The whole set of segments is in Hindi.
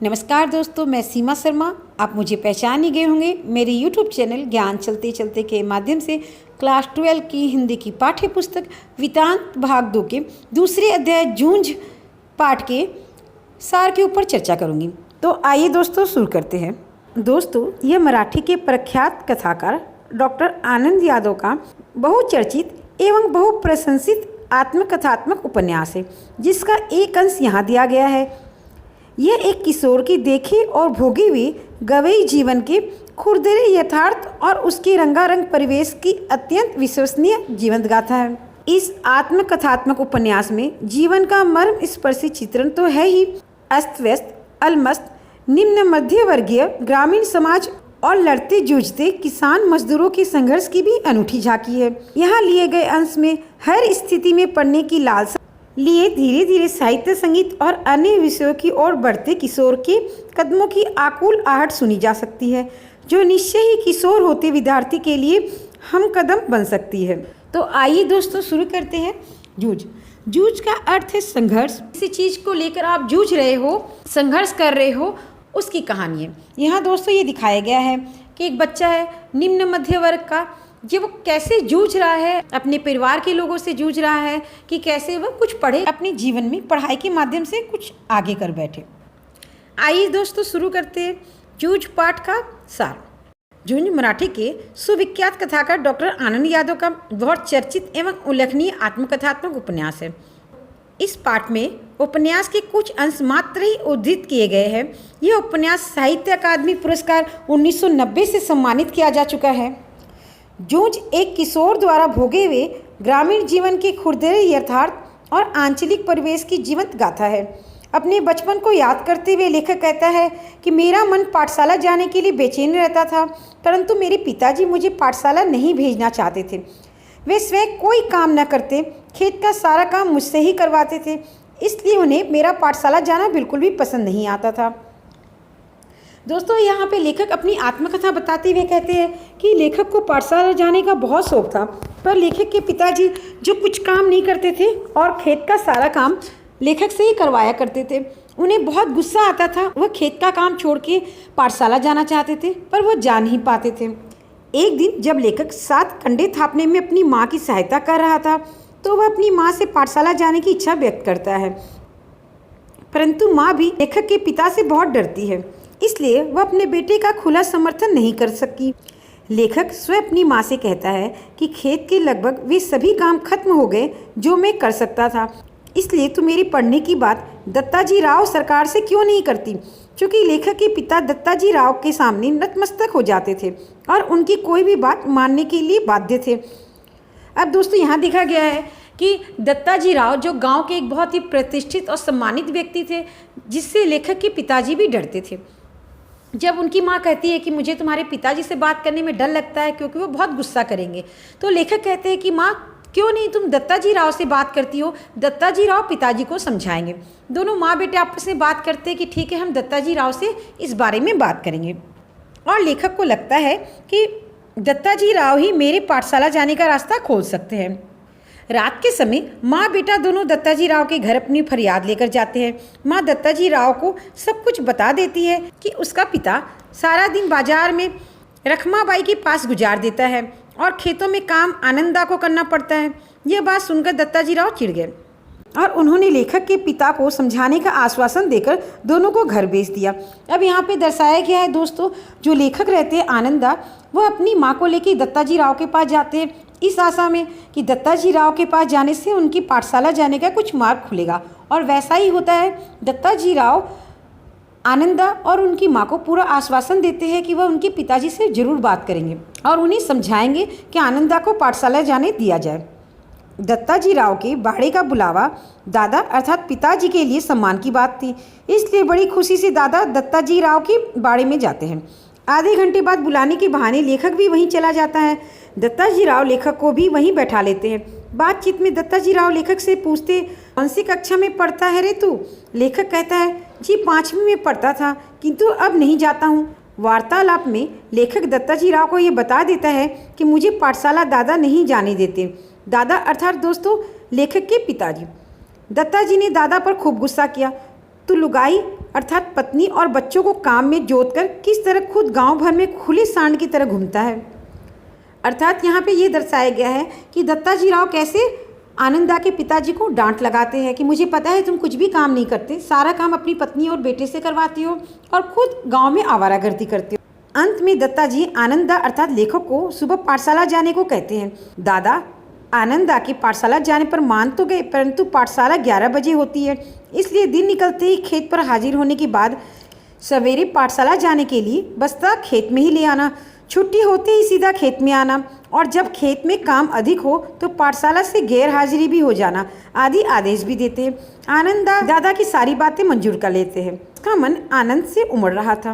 नमस्कार दोस्तों, मैं सीमा शर्मा। आप मुझे पहचान ही गए होंगे मेरे YouTube चैनल ज्ञान चलते चलते के माध्यम से क्लास 12 की हिंदी की पाठ्य पुस्तक वितांत भाग 2 के दूसरे अध्याय जूझ पाठ के सार के ऊपर चर्चा करूंगी। तो आइए दोस्तों शुरू करते हैं। दोस्तों, यह मराठी के प्रख्यात कथाकार डॉक्टर आनंद यादव का बहुचर्चित एवं बहुप्रशंसित आत्मकथात्मक उपन्यास है, जिसका एक अंश यहाँ दिया गया है। यह एक किशोर की देखे और भोगी हुई गवई जीवन के खुरदरे यथार्थ और उसके रंगारंग परिवेश की अत्यंत विश्वसनीय जीवंत गाथा है। इस आत्मकथात्मक उपन्यास में जीवन का मर्म स्पर्शी चित्रण तो है ही, अस्त व्यस्त अलमस्त निम्न मध्य वर्गीय ग्रामीण समाज और लड़ते जूझते किसान मजदूरों के संघर्ष की भी अनूठी झांकी है। यहाँ लिए गए अंश में हर स्थिति में पढ़ने की लालसा लिए धीरे धीरे साहित्य, संगीत और अन्य विषयों की ओर बढ़ते किशोर के कदमों की आकुल आहट सुनी जा सकती है, जो निश्चय ही किशोर होते विद्यार्थी के लिए हम कदम बन सकती है। तो आइए दोस्तों शुरू करते हैं। जूझ का अर्थ है संघर्ष। किसी चीज़ को लेकर आप जूझ रहे हो, संघर्ष कर रहे हो, उसकी कहानी है। यहाँ दोस्तों ये दिखाया गया है कि एक बच्चा है निम्न मध्य वर्ग का, ये वो कैसे जूझ रहा है, अपने परिवार के लोगों से जूझ रहा है कि कैसे वह कुछ पढ़े, अपने जीवन में पढ़ाई के माध्यम से कुछ आगे कर बैठे। आइए दोस्तों शुरू करते हैं जूझ पाठ का सार। जूझ मराठी के सुविख्यात कथाकार डॉक्टर आनंद यादव का बहुत चर्चित एवं उल्लेखनीय आत्मकथात्मक उपन्यास है। इस पाठ में उपन्यास के कुछ अंश मात्र ही उद्धृत किए गए हैं। यह उपन्यास साहित्य अकादमी पुरस्कार 1990 से सम्मानित किया जा चुका है। जूझ एक किशोर द्वारा भोगे हुए ग्रामीण जीवन के खुरदरे यथार्थ और आंचलिक परिवेश की जीवंत गाथा है। अपने बचपन को याद करते हुए लेखक कहता है कि मेरा मन पाठशाला जाने के लिए बेचैन रहता था, परंतु मेरे पिताजी मुझे पाठशाला नहीं भेजना चाहते थे। वे स्वयं कोई काम न करते, खेत का सारा काम मुझसे ही करवाते थे, इसलिए उन्हें मेरा पाठशाला जाना बिल्कुल भी पसंद नहीं आता था। दोस्तों, यहाँ पे लेखक अपनी आत्मकथा बताते हुए कहते हैं कि लेखक को पाठशाला जाने का बहुत शौक था, पर लेखक के पिताजी जो कुछ काम नहीं करते थे और खेत का सारा काम लेखक से ही करवाया करते थे, उन्हें बहुत गुस्सा आता था। वह खेत का काम छोड़ के पाठशाला जाना चाहते थे, पर वह जा नहीं पाते थे। एक दिन जब लेखक 7 कंडे थापने में अपनी माँ की सहायता कर रहा था, तो वह अपनी माँ से पाठशाला जाने की इच्छा व्यक्त करता है, परंतु माँ भी लेखक के पिता से बहुत डरती है, इसलिए वह अपने बेटे का खुला समर्थन नहीं कर सकी। लेखक स्वयं अपनी माँ से कहता है कि खेत के लगभग वे सभी काम खत्म हो गए जो मैं कर सकता था, इसलिए तू मेरी पढ़ने की बात दत्ताजी राव सरकार से क्यों नहीं करती। क्योंकि लेखक के पिता दत्ताजी राव के सामने नतमस्तक हो जाते थे और उनकी कोई भी बात मानने के लिए बाध्य थे। अब दोस्तों यहाँ देखा गया है कि दत्ताजी राव जो गांव के एक बहुत ही प्रतिष्ठित और सम्मानित व्यक्ति थे, जिससे लेखक के पिताजी भी डरते थे। जब उनकी माँ कहती है कि मुझे तुम्हारे पिताजी से बात करने में डर लगता है क्योंकि वो बहुत गुस्सा करेंगे, तो लेखक कहते हैं कि माँ क्यों नहीं तुम दत्ताजी राव से बात करती हो, दत्ताजी राव पिताजी को समझाएंगे। दोनों माँ बेटे आपस में बात करते हैं कि ठीक है, हम दत्ताजी राव से इस बारे में बात करेंगे। और लेखक को लगता है कि दत्ताजी राव ही मेरे पाठशाला जाने का रास्ता खोल सकते हैं। रात के समय माँ बेटा दोनों दत्ताजी राव के घर अपनी फरियाद लेकर जाते हैं। माँ दत्ताजी राव को सब कुछ बता देती है कि उसका पिता सारा दिन बाजार में रखमाबाई के पास गुजार देता है और खेतों में काम आनंदा को करना पड़ता है। यह बात सुनकर दत्ताजी राव चिढ़ गए और उन्होंने लेखक के पिता को समझाने का आश्वासन देकर दोनों को घर भेज दिया। अब यहाँ पे दर्शाया गया है दोस्तों, जो लेखक रहते हैं आनंदा, वह अपनी माँ को लेकर दत्ताजी राव के पास जाते हैं, इस आशा में कि दत्ताजी राव के पास जाने से उनकी पाठशाला जाने का कुछ मार्ग खुलेगा। और वैसा ही होता है। दत्ताजी राव आनंदा और उनकी माँ को पूरा आश्वासन देते हैं कि वह उनके पिताजी से जरूर बात करेंगे और उन्हें समझाएंगे कि आनंदा को पाठशाला जाने दिया जाए। दत्ताजी राव के बाड़े का बुलावा दादा अर्थात पिताजी के लिए सम्मान की बात थी, इसलिए बड़ी खुशी से दादा दत्ताजी राव के बाड़े में जाते हैं। आधे घंटे बाद बुलाने के बहाने लेखक भी वहीं चला जाता है। दत्ताजी राव लेखक को भी वहीं बैठा लेते हैं। बातचीत में दत्ताजी राव लेखक से पूछते, कौन सी कक्षा में पढ़ता है रे तू? लेखक कहता है, जी 5वीं में पढ़ता था, किंतु अब नहीं जाता हूँ। वार्तालाप में लेखक दत्ताजी राव को ये बता देता है कि मुझे पाठशाला दादा नहीं जाने देते। दादा अर्थात दोस्तों लेखक के पिताजी। दत्ताजी ने दादा पर खूब गुस्सा किया, तू लुगाई अर्थात पत्नी और बच्चों को काम में जोतकर किस तरह खुद गांव भर में खुले सांड की तरह घूमता है। अर्थात यहाँ पे ये दर्शाया गया है कि दत्ताजी राव कैसे आनंदा के पिताजी को डांट लगाते हैं कि मुझे पता है तुम कुछ भी काम नहीं करते, सारा काम अपनी पत्नी और बेटे से करवाती हो और खुद गांव में आवारागर्दी करते हो। अंत में दत्ताजी आनंदा अर्थात लेखक को सुबह पाठशाला जाने को कहते हैं। दादा आनंदा के पाठशाला जाने पर मान तो गए, परंतु पाठशाला 11 बजे होती है, इसलिए दिन निकलते ही खेत पर हाजिर होने के बाद सवेरे पाठशाला जाने के लिए बस्ता खेत में ही ले आना, छुट्टी होते ही सीधा खेत में आना, और जब खेत में काम अधिक हो तो पाठशाला से गैर हाजिरी भी हो जाना आदि आदेश भी देते हैं। आनंदा दादा की सारी बातें मंजूर कर लेते हैं। उसका मन आनंद से उमड़ रहा था,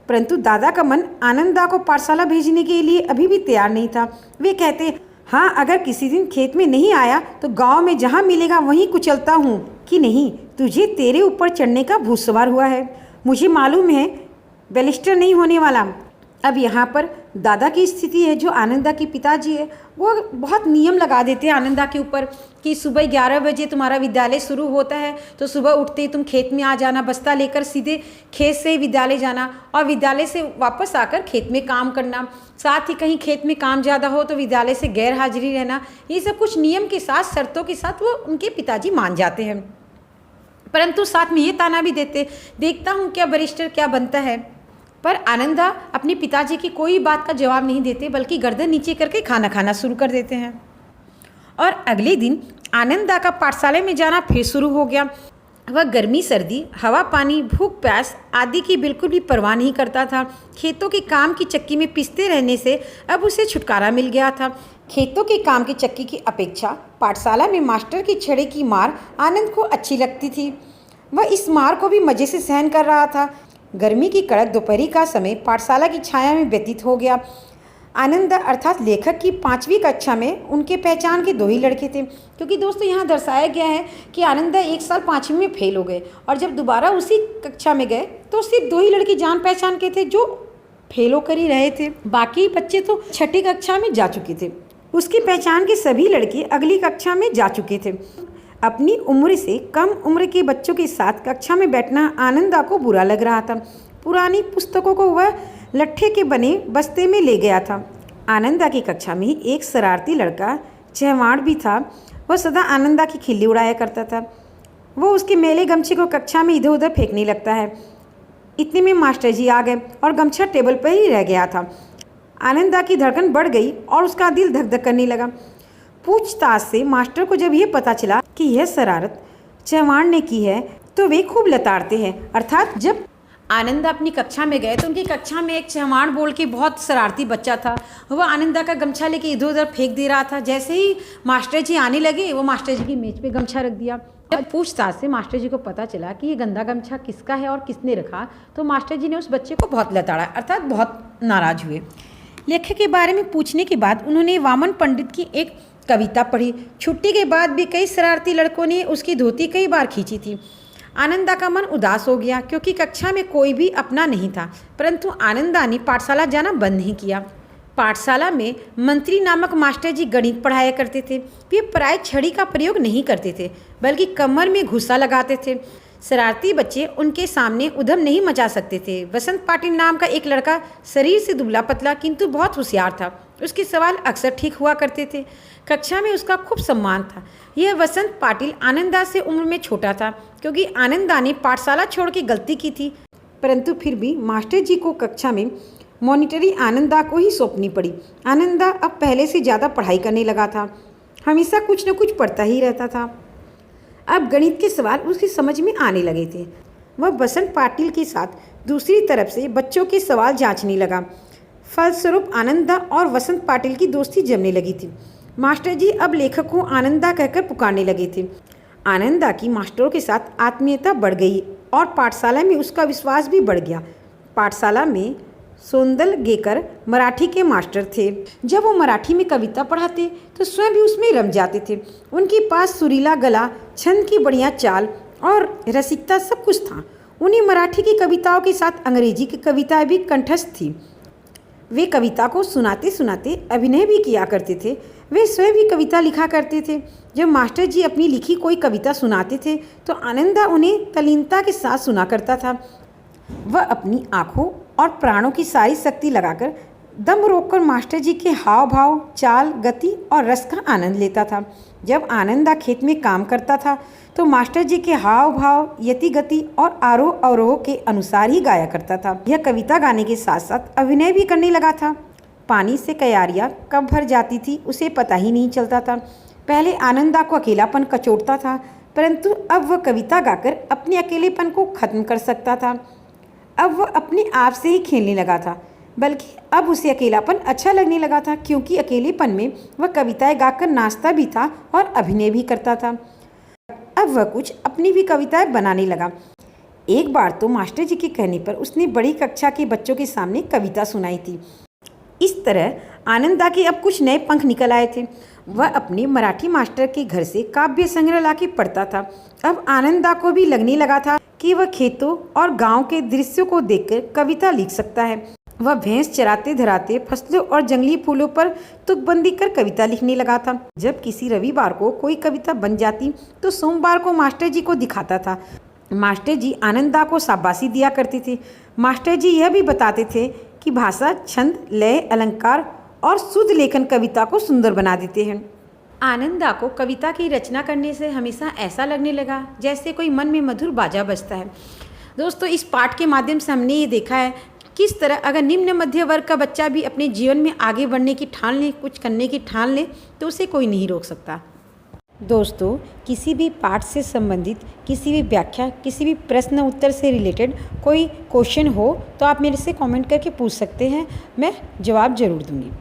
परंतु दादा का मन आनंदा को पाठशाला भेजने के लिए अभी भी तैयार नहीं था। वे कहते, हाँ अगर किसी दिन खेत में नहीं आया तो गांव में जहाँ मिलेगा वहीं कुचलता हूँ कि नहीं, तुझे तेरे ऊपर चढ़ने का भूत सवार हुआ है, मुझे मालूम है बैरिस्टर नहीं होने वाला। अब यहाँ पर दादा की स्थिति है, जो आनंदा के पिताजी है वो बहुत नियम लगा देते हैं आनंदा के ऊपर कि सुबह 11 बजे तुम्हारा विद्यालय शुरू होता है तो सुबह उठते ही तुम खेत में आ जाना, बस्ता लेकर सीधे खेत से विद्यालय जाना और विद्यालय से वापस आकर खेत में काम करना, साथ ही कहीं खेत में काम ज़्यादा हो तो विद्यालय से गैर हाजिरी रहना। ये सब कुछ नियम के साथ, शर्तों के साथ वो उनके पिताजी मान जाते हैं, परंतु साथ में ये ताना भी देते, देखता हूँ क्या बैरिस्टर क्या बनता है। पर आनंदा अपने पिताजी की कोई बात का जवाब नहीं देते, बल्कि गर्दन नीचे करके खाना खाना शुरू कर देते हैं। और अगले दिन आनंदा का पाठशाला में जाना फिर शुरू हो गया। वह गर्मी सर्दी, हवा पानी, भूख प्यास आदि की बिल्कुल भी परवाह नहीं करता था। खेतों के काम की चक्की में पिसते रहने से अब उसे छुटकारा मिल गया था। खेतों के काम की चक्की की अपेक्षा पाठशाला में मास्टर की छड़े की मार आनंद को अच्छी लगती थी। वह इस मार को भी मज़े से सहन कर रहा था। गर्मी की कड़क दोपहरी का समय पाठशाला की छाया में व्यतीत हो गया। आनंदा अर्थात लेखक की 5वीं कक्षा में उनके पहचान के 2 ही लड़के थे, क्योंकि दोस्तों यहाँ दर्शाया गया है कि आनंदा एक साल 5वीं में फेल हो गए और जब दोबारा उसी कक्षा में गए तो सिर्फ 2 ही लड़के जान पहचान के थे जो फेल होकर ही रहे थे, बाकी बच्चे तो 6ठी कक्षा में जा चुके थे। उसकी पहचान के सभी लड़के अगली कक्षा में जा चुके थे। अपनी उम्र से कम उम्र के बच्चों के साथ कक्षा में बैठना आनंदा को बुरा लग रहा था। पुरानी पुस्तकों को वह लट्ठे के बने बस्ते में ले गया था। आनंदा की कक्षा में एक शरारती लड़का चहवाड़ भी था। वह सदा आनंदा की खिल्ली उड़ाया करता था। वो उसके मेले गमछे को कक्षा में इधर उधर फेंकने लगता है। इतने में मास्टर जी आ गए और गमछा टेबल पर ही रह गया था। आनंदा की धड़कन बढ़ गई और उसका दिल धक धक करने लगा। पूछताछ से मास्टर को जब यह पता चला कि यह शरारत चहवाड़ ने की है तो वे खूब लताड़ते हैं। अर्थात जब आनंदा अपनी कक्षा में गए तो उनकी कक्षा में एक चहवाड़ बोल के बहुत शरारती बच्चा था। वह आनंदा का गमछा लेके इधर उधर फेंक दे रहा था। जैसे ही मास्टर जी आने लगे वो मास्टर जी की मेज पे गमछा रख दिया। जब पूछताछ से मास्टर जी को पता चला कि ये गंदा गमछा किसका है और किसने रखा तो मास्टर जी ने उस बच्चे को बहुत लताड़ा, अर्थात बहुत नाराज हुए। लेखक के बारे में पूछने के बाद उन्होंने वामन पंडित की एक कविता पढ़ी। छुट्टी के बाद भी कई शरारती लड़कों ने उसकी धोती कई बार खींची थी। आनंदा का मन उदास हो गया क्योंकि कक्षा में कोई भी अपना नहीं था, परंतु आनंदा ने पाठशाला जाना बंद नहीं किया। पाठशाला में मंत्री नामक मास्टर जी गणित पढ़ाया करते थे। वे प्राय छड़ी का प्रयोग नहीं करते थे, बल्कि कमर में घुसा लगाते थे। शरारती बच्चे उनके सामने उधम नहीं मचा सकते थे। वसंत पाटिल नाम का एक लड़का शरीर से दुबला पतला किंतु बहुत होशियार था। उसके सवाल अक्सर ठीक हुआ करते थे। कक्षा में उसका खूब सम्मान था। यह वसंत पाटिल आनंदा से उम्र में छोटा था, क्योंकि आनंदा ने पाठशाला छोड़ के गलती की थी, परंतु फिर भी मास्टर जी को कक्षा में मॉनिटरी आनंदा को ही सौंपनी पड़ी। आनंदा अब पहले से ज़्यादा पढ़ाई करने लगा था। हमेशा कुछ न कुछ पढ़ता ही रहता था। अब गणित के सवाल उसकी समझ में आने लगे थे। वह वसंत पाटिल के साथ दूसरी तरफ से बच्चों के सवाल जांचने लगा। फलस्वरूप आनंदा और वसंत पाटिल की दोस्ती जमने लगी थी। मास्टर जी अब लेखक को आनंदा कहकर पुकारने लगे थे। आनंदा की मास्टरों के साथ आत्मीयता बढ़ गई और पाठशाला में उसका विश्वास भी बढ़ गया। पाठशाला में सोंदलगेकर मराठी के मास्टर थे। जब वो मराठी में कविता पढ़ाते तो स्वयं भी उसमें रम जाते थे। उनके पास सुरीला गला, छंद की बढ़िया चाल और रसिकता सब कुछ था। उन्हें मराठी की कविताओं के साथ अंग्रेजी की कविताएं भी कंठस्थ थी। वे कविता को सुनाते सुनाते अभिनय भी किया करते थे। वे स्वयं भी कविता लिखा करते थे। जब मास्टर जी अपनी लिखी कोई कविता सुनाते थे तो आनंदा उन्हें तल्लीनता के साथ सुना करता था। वह अपनी आँखों और प्राणों की सारी शक्ति लगाकर दम रोककर मास्टर जी के हाव भाव, चाल, गति और रस का आनंद लेता था। जब आनंदा खेत में काम करता था तो मास्टर जी के हाव भाव, यति, गति और आरोह अवरोह के अनुसार ही गाया करता था। यह कविता गाने के साथ साथ अभिनय भी करने लगा था। पानी से क्यारियाँ कब भर जाती थी उसे पता ही नहीं चलता था। पहले आनंदा को अकेलापन कचोटता था, परंतु अब वह कविता गाकर अपने अकेलेपन को खत्म कर सकता था। अब वह अपने आप से ही खेलने लगा था, बल्कि अब उसे अकेलापन अच्छा लगने लगा था, क्योंकि अकेलेपन में वह कविताएं गाकर नाचता भी था और अभिनय भी करता था। अब वह कुछ अपनी भी कविताएं बनाने लगा। एक बार तो मास्टर जी के कहने पर उसने बड़ी कक्षा के बच्चों के सामने कविता सुनाई थी। इस तरह आनंदा के अब कुछ नए पंख निकल आए थे। वह अपने मराठी मास्टर के घर से काव्य संग्रह लाके पढ़ता था। अब आनंदा को भी लगने लगा था कि वह खेतों और गांव के दृश्यों को देखकर कविता लिख सकता है। वह भैंस चराते धराते फसलों और जंगली फूलों पर तुकबंदी कर कविता लिखने लगा था। जब किसी रविवार को कोई कविता बन जाती तो सोमवार को मास्टर जी को दिखाता था। मास्टर जी आनंदा को शाबाशी दिया करते थे। मास्टर जी यह भी बताते थे कि भाषा, छंद, लय, अलंकार और शुद्ध लेखन कविता को सुंदर बना देते हैं। आनंदा को कविता की रचना करने से हमेशा ऐसा लगने लगा जैसे कोई मन में मधुर बाजा बजता है। दोस्तों, इस पाठ के माध्यम से हमने ये देखा है किस तरह अगर निम्न मध्य वर्ग का बच्चा भी अपने जीवन में आगे बढ़ने की ठान ले, कुछ करने की ठान ले, तो उसे कोई नहीं रोक सकता। दोस्तों, किसी भी पाठ से संबंधित किसी भी व्याख्या, किसी भी प्रश्न उत्तर से रिलेटेड कोई क्वेश्चन हो तो आप मेरे से कमेंट करके पूछ सकते हैं, मैं जवाब ज़रूर दूंगी।